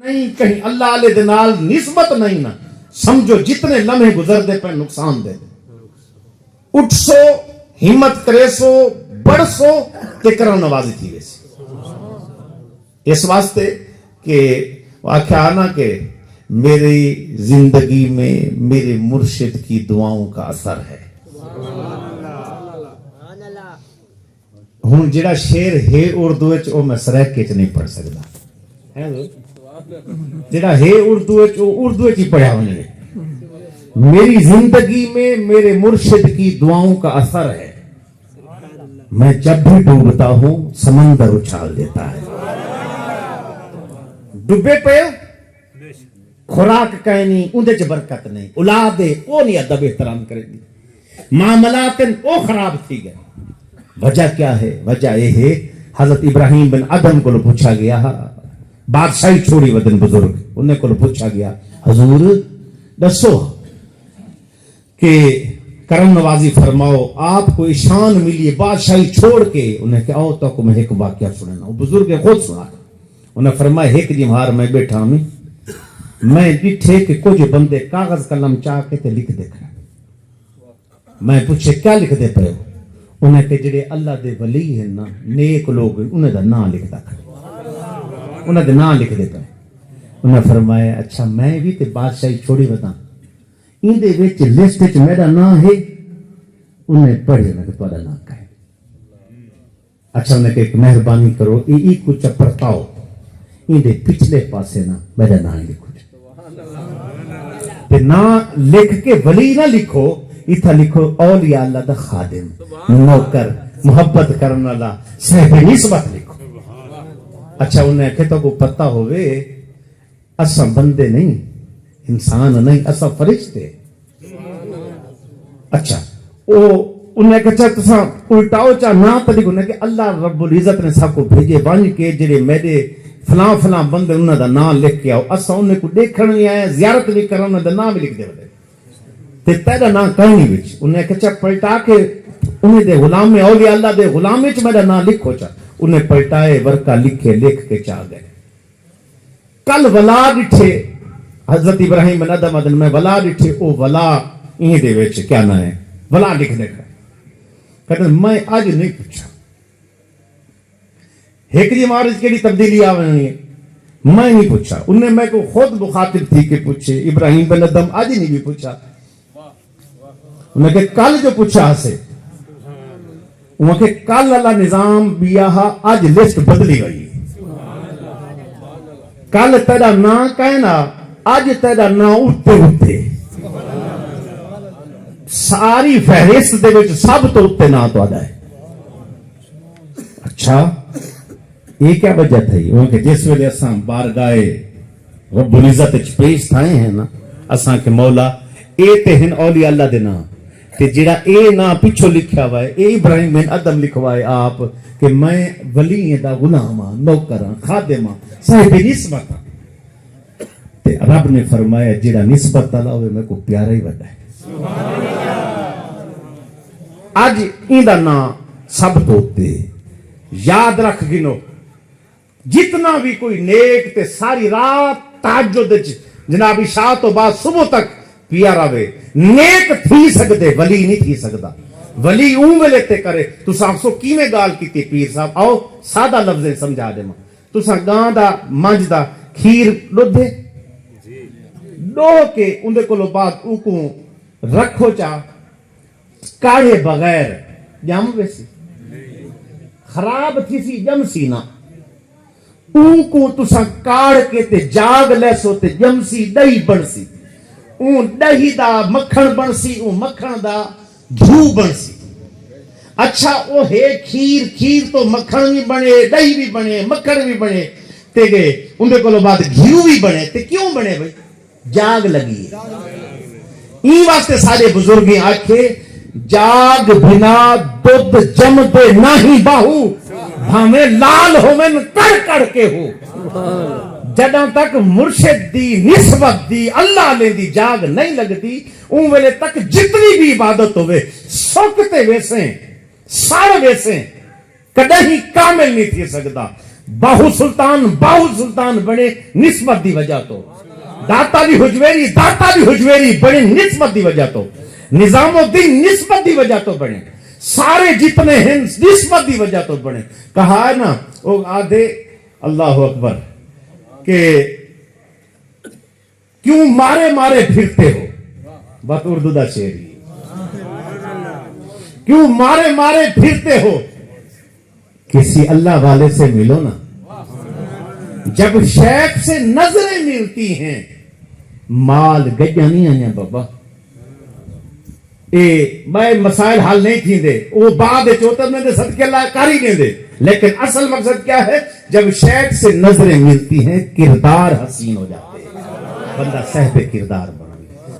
نہیں کہیں اللہ علیہ دے نال نسبت نہیں نا سمجھو جتنے لمحے گزر دے پہ نقصان دے اٹھ سو ہمت کرے سو بڑھ سو تے کرم نوازی تھی ویسی اس واسطے کہ واقعہ آنا کہ میری زندگی میں میرے مرشد کی دعاؤں کا اثر ہے ہوں جڑا شعر ہے اردو وچ او میں سرائکے چ نہیں پڑھ سکدا جڑا ہے اردو وچ او اردو وچ ہی پڑھا ہونے میری زندگی میں میرے مرشد کی دعاؤں کا اثر ہے میں جب بھی ڈوبتا ہوں سمندر اچھال دیتا ہے ڈبے پہ خوراک کہنی اندے چ برکت نہیں اولاد او نہیں ادب احترام کرے گی معاملات او خراب تھی گئے وجہ کیا ہے وجہ یہ ہے حضرت ابراہیم بن ادم کو پوچھا گیا بادشاہی چھوڑی ودن بزرگ انہیں کو پوچھا گیا حضور دسو کہ کرم نوازی فرماؤ آپ کو ایشان ملی بادشاہی چھوڑ کے انہیں کہ آؤ تو کو میں ایک واقعہ سننا ہوں بزرگ خود سنا انہیں فرمایا ایک جی مہار میں بیٹھا ہوں میں ڈٹھے کہ کچھ بندے کاغذ قلم چاہ کے تے لکھ دے کھڑے میں پوچھے کیا لکھ دے پے ہو انہیں کہ جڑے اللہ دے ولی ہیں نا نیک لوگ انہیں دا نام لکھ دا کھڑے انہیں دا نام لکھ دے پے انہیں فرمایا اچھا میں بھی تے بادشاہی چھوڑی بتا ان دے وچ لسٹ وچ میرا نام ہے انہیں پڑھے میں کہ تہاڈا نام کہے اچھا انہیں کہ ایک مہربانی کرو ای کو چپرتاؤ ان دے پچھلے پاسے نا میرا نام لکھو تے نا لکھ کے ولی نہ لکھو اتھا لکھو اولیاء اللہ دا خادم نوکر محبت کرنے والا صاحب نسبت لکھو اچھا انہیں کہ تو کو پتہ ہوئے اساں بندے نہیں انسان نہیں اساں فرشتے اچھا انہیں کہ چاہ تساں الٹاؤ چاہ نہ تلک انہیں کہ اللہ رب العزت نے سب کو بھیجے بانج کے جڑے میرے فلاں فلاں بندے انہوں دا نام لکھ کے آؤ اساں انہیں کو دیکھن بھی آئے زیارت بھی کرن انہوں دا نام بھی لکھ دے بڑے تے تیرا نام کہیں وچ انہیں کہ چاہ پلٹا کے انہیں دے غلام میں اولیاء اللہ دے غلام وچ میرا نام لکھو چاہ انہیں پلٹائے ورکا لکھے لکھ کے چاہ گئے کل ولا ڈٹھے حضرت ابراہیم بن ادم ادن میں ولا ڈٹھے او ولا انہیں دے وچ کیا نہ ہے ولا لکھ دے کہتے ہیں میں آج نہیں پوچھا ایک جی مارج کے لیے تبدیلی آنی ہے میں نہیں پوچھا انہیں میں کو خود مخاطب تھی کہ پوچھے ابراہیم بن ادم آج نہیں بھی پوچھا انہیں کہ کل جو پوچھا سے انہیں کہ کل اللہ نظام بیا آج لسٹ بدلی گئی کل تیرا نا کہنا آج تیرا نا اٹھتے اٹھتے ساری فہرست دے وچ سب تو اٹھتے نا تو آدھا ہے اچھا یہ کیا وجہ تھی وہ کہ جس ویلے اساں بارگاہ رب العزت وچ پیش تھائے ہیں نا اساں کہ مولا اے تے ہن اولیاء اللہ دے نام تے جڑا اے نا پیچھے لکھیا ہوا ہے اے ابراہیم بن ادم لکھوائے آپ کہ میں ولی دا غلام ہاں نوکر ہاں خادم ہاں صاحب نسبت ہاں تے رب نے فرمایا جڑا نسبت والا ہوئے میں کو پیارا ہی وڈا ہے آج این دا نام سب تو تے یاد رکھ گنو جتنا بھی کوئی نیک تے ساری رات تہجد جناب عشاء تو بعد صبح تک پیا رہے نیک تھی سکتے ولی نہیں تھی سکتا ولی اون ویلے تے کرے تو سو کیویں گال کیتی پیر صاحب آؤ سادہ لفظ سمجھا دے ماں تو گاں دا منج دا کھیر دے ڈو کے اندے کو بعد اوکوں رکھو چا کاڑے بغیر جم ویسی خراب تھی سی جم سی نا اون کو تسا کاڑ کے تے جاگ لے سو تے جم سی دہی بن سی اون دہی دا مکھن بن سی اون مکھن دا گھیو بن سی اچھا او ہے کھیر کھیر تو مکھن بھی بنے دہی بھی بنے مکھن بھی بنے تے گئے اندے کو بعد گھیو بھی بنے تے کیوں بنے بھائی جاگ لگی این واسطے سارے بزرگیں آکھے جاگ بنا دودھ جم دے نہیں باہو بھامے لال ہومن کڑ کڑ کے ہو جداں تک مرشد دی نسبت دی اللہ لے دی جاگ نہیں لگتی اون ویلے تک جتنی بھی عبادت ہوئے سکتے ویسے سار ویسے کدہ ہی کامل نہیں تھی سکتا باہو سلطان بنے نسبت دی وجہ تو، داتا بھی حجویری بنے نسبت دی وجہ تو، نظام الدین نسبت دی وجہ تو بنے، سارے جتنے ہیں نسبت دی وجہ تو بنے. کہا ہے نا وہ آدھے اللہ اکبر کہ کیوں مارے پھرتے ہو، بات اردو دا شعری، کیوں مارے پھرتے ہو، کسی اللہ والے سے ملو نا. جب شیخ سے نظریں ملتی ہیں مال گجا نہیں آیا بابا. میں مسائل حل نہیں تھی دے وہ بعد چوتر میں دے صدقے اللہ کاری نہیں دے، لیکن اصل مقصد کیا ہے؟ جب شیخ سے نظریں ملتی ہیں کردار حسین ہو جاتے ہیں، بندہ صاحب کردار